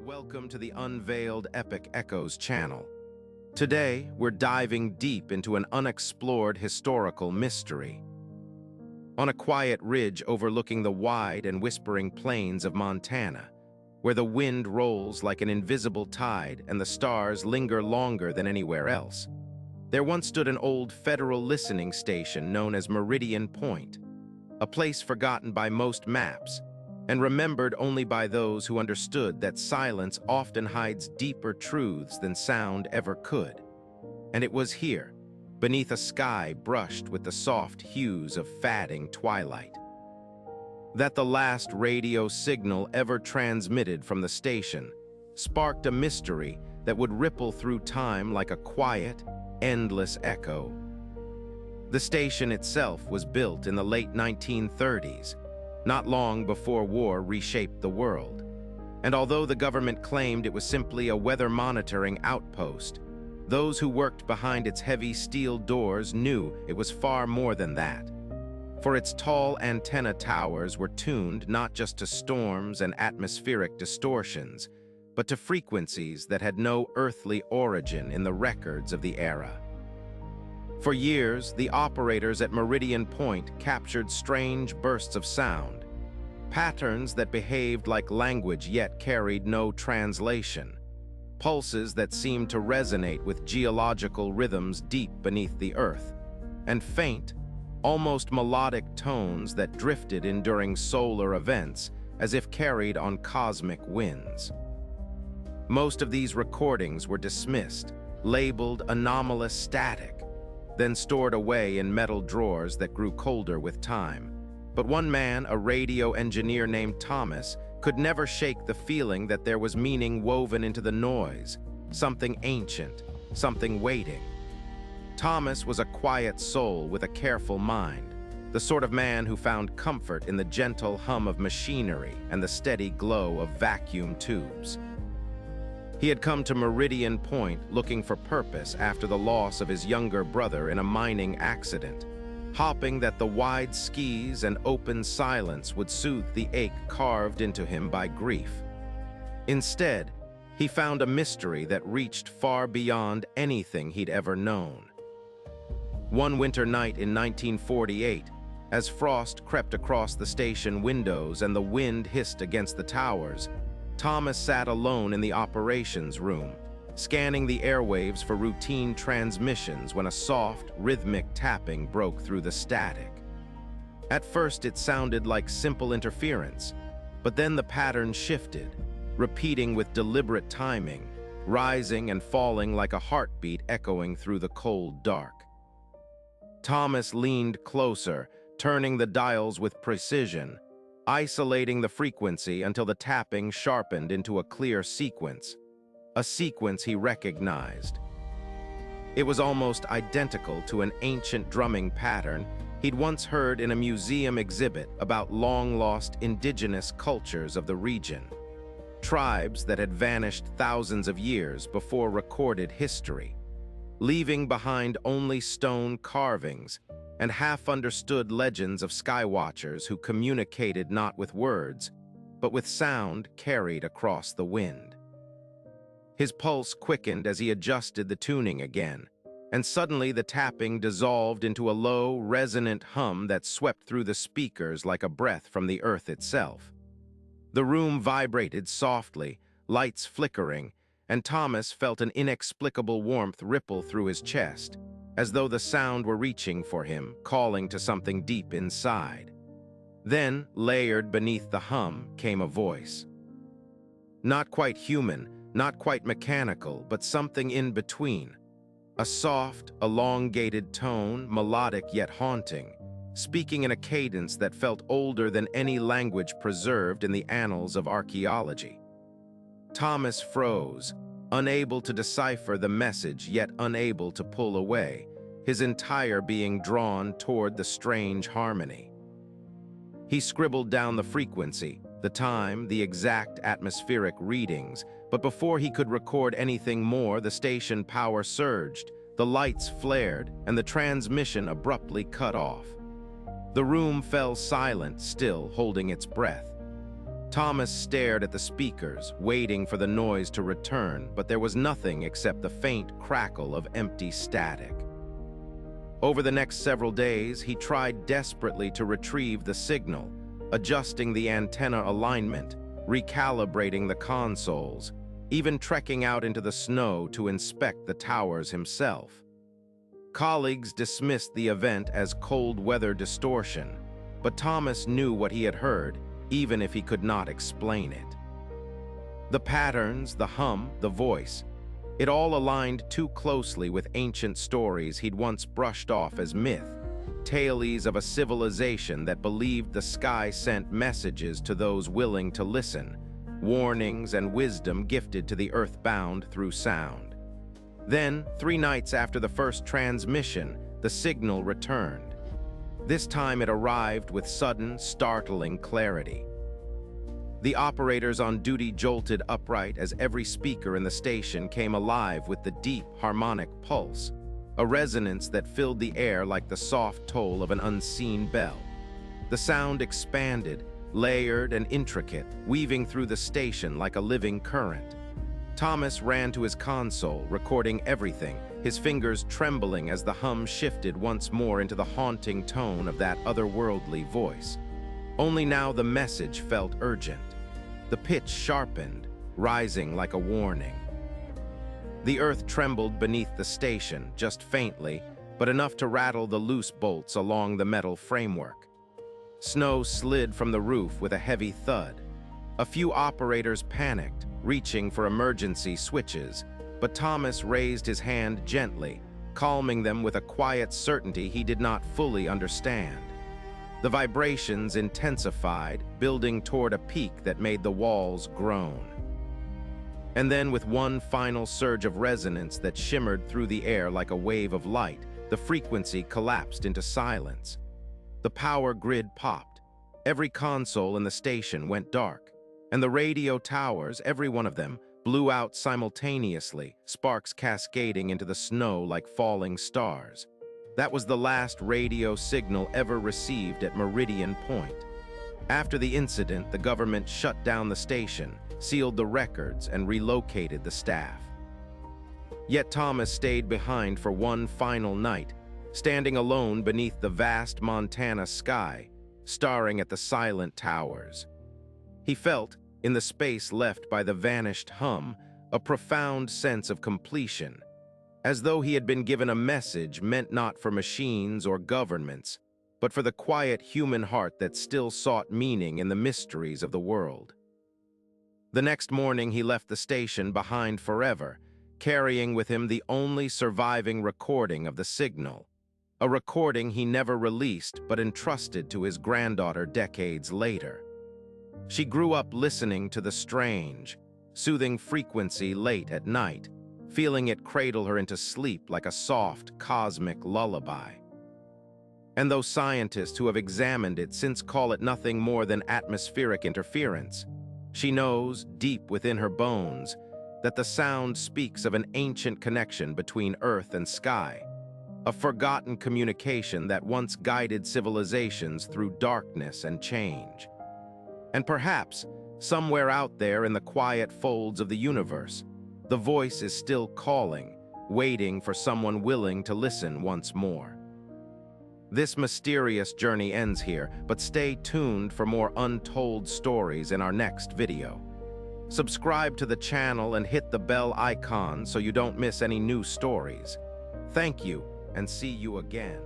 Welcome to the Unveiled Epic Echoes channel. Today, we're diving deep into an unexplored historical mystery. On a quiet ridge overlooking the wide and whispering plains of Montana, where the wind rolls like an invisible tide and the stars linger longer than anywhere else, there once stood an old federal listening station known as Meridian Point, a place forgotten by most maps, and remembered only by those who understood that silence often hides deeper truths than sound ever could. And it was here, beneath a sky brushed with the soft hues of fading twilight, that the last radio signal ever transmitted from the station sparked a mystery that would ripple through time like a quiet, endless echo. The station itself was built in the late 1930s, not long before war reshaped the world. And although the government claimed it was simply a weather monitoring outpost, those who worked behind its heavy steel doors knew it was far more than that. For its tall antenna towers were tuned not just to storms and atmospheric distortions, but to frequencies that had no earthly origin in the records of the era. For years, the operators at Meridian Point captured strange bursts of sound, patterns that behaved like language yet carried no translation, pulses that seemed to resonate with geological rhythms deep beneath the earth, and faint, almost melodic tones that drifted in during solar events as if carried on cosmic winds. Most of these recordings were dismissed, labeled anomalous static, then stored away in metal drawers that grew colder with time. But one man, a radio engineer named Thomas, could never shake the feeling that there was meaning woven into the noise, something ancient, something waiting. Thomas was a quiet soul with a careful mind, the sort of man who found comfort in the gentle hum of machinery and the steady glow of vacuum tubes. He had come to Meridian Point looking for purpose after the loss of his younger brother in a mining accident, hoping that the wide skis and open silence would soothe the ache carved into him by grief. Instead, he found a mystery that reached far beyond anything he'd ever known. One winter night in 1948, as frost crept across the station windows and the wind hissed against the towers, Thomas sat alone in the operations room, scanning the airwaves for routine transmissions when a soft, rhythmic tapping broke through the static. At first it sounded like simple interference, but then the pattern shifted, repeating with deliberate timing, rising and falling like a heartbeat echoing through the cold dark. Thomas leaned closer, turning the dials with precision, isolating the frequency until the tapping sharpened into a clear sequence, a sequence he recognized. It was almost identical to an ancient drumming pattern he'd once heard in a museum exhibit about long-lost indigenous cultures of the region, tribes that had vanished thousands of years before recorded history, leaving behind only stone carvings and half-understood legends of skywatchers who communicated not with words, but with sound carried across the wind. His pulse quickened as he adjusted the tuning again, and suddenly the tapping dissolved into a low, resonant hum that swept through the speakers like a breath from the earth itself. The room vibrated softly, lights flickering, and Thomas felt an inexplicable warmth ripple through his chest, as though the sound were reaching for him, calling to something deep inside. Then, layered beneath the hum, came a voice. Not quite human, not quite mechanical, but something in between. A soft, elongated tone, melodic yet haunting, speaking in a cadence that felt older than any language preserved in the annals of archaeology. Thomas froze, unable to decipher the message yet unable to pull away, his entire being drawn toward the strange harmony. He scribbled down the frequency, the time, the exact atmospheric readings, but before he could record anything more, the station power surged, the lights flared, and the transmission abruptly cut off. The room fell silent, still holding its breath. Thomas stared at the speakers, waiting for the noise to return, but there was nothing except the faint crackle of empty static. Over the next several days, he tried desperately to retrieve the signal, adjusting the antenna alignment, recalibrating the consoles, even trekking out into the snow to inspect the towers himself. Colleagues dismissed the event as cold weather distortion, but Thomas knew what he had heard, even if he could not explain it. The patterns, the hum, the voice, it all aligned too closely with ancient stories he'd once brushed off as myth, tales of a civilization that believed the sky sent messages to those willing to listen, warnings and wisdom gifted to the earthbound through sound. Then, 3 nights after the first transmission, the signal returned. This time it arrived with sudden, startling clarity. The operators on duty jolted upright as every speaker in the station came alive with the deep, harmonic pulse, a resonance that filled the air like the soft toll of an unseen bell. The sound expanded, layered and intricate, weaving through the station like a living current. Thomas ran to his console, recording everything, his fingers trembling as the hum shifted once more into the haunting tone of that otherworldly voice. Only now the message felt urgent. The pitch sharpened, rising like a warning. The earth trembled beneath the station, just faintly, but enough to rattle the loose bolts along the metal framework. Snow slid from the roof with a heavy thud. A few operators panicked, reaching for emergency switches, but Thomas raised his hand gently, calming them with a quiet certainty he did not fully understand. The vibrations intensified, building toward a peak that made the walls groan. And then, with one final surge of resonance that shimmered through the air like a wave of light, the frequency collapsed into silence. The power grid popped. Every console in the station went dark, and the radio towers, every one of them, blew out simultaneously, sparks cascading into the snow like falling stars. That was the last radio signal ever received at Meridian Point. After the incident, the government shut down the station, sealed the records, and relocated the staff. Yet Thomas stayed behind for one final night, standing alone beneath the vast Montana sky, staring at the silent towers. He felt, in the space left by the vanished hum, a profound sense of completion, as though he had been given a message meant not for machines or governments, but for the quiet human heart that still sought meaning in the mysteries of the world. The next morning he left the station behind forever, carrying with him the only surviving recording of the signal, a recording he never released but entrusted to his granddaughter decades later. She grew up listening to the strange, soothing frequency late at night, feeling it cradle her into sleep like a soft, cosmic lullaby. And though scientists who have examined it since call it nothing more than atmospheric interference, she knows, deep within her bones, that the sound speaks of an ancient connection between earth and sky, a forgotten communication that once guided civilizations through darkness and change. And perhaps, somewhere out there in the quiet folds of the universe, the voice is still calling, waiting for someone willing to listen once more. This mysterious journey ends here, but stay tuned for more untold stories in our next video. Subscribe to the channel and hit the bell icon so you don't miss any new stories. Thank you, and see you again.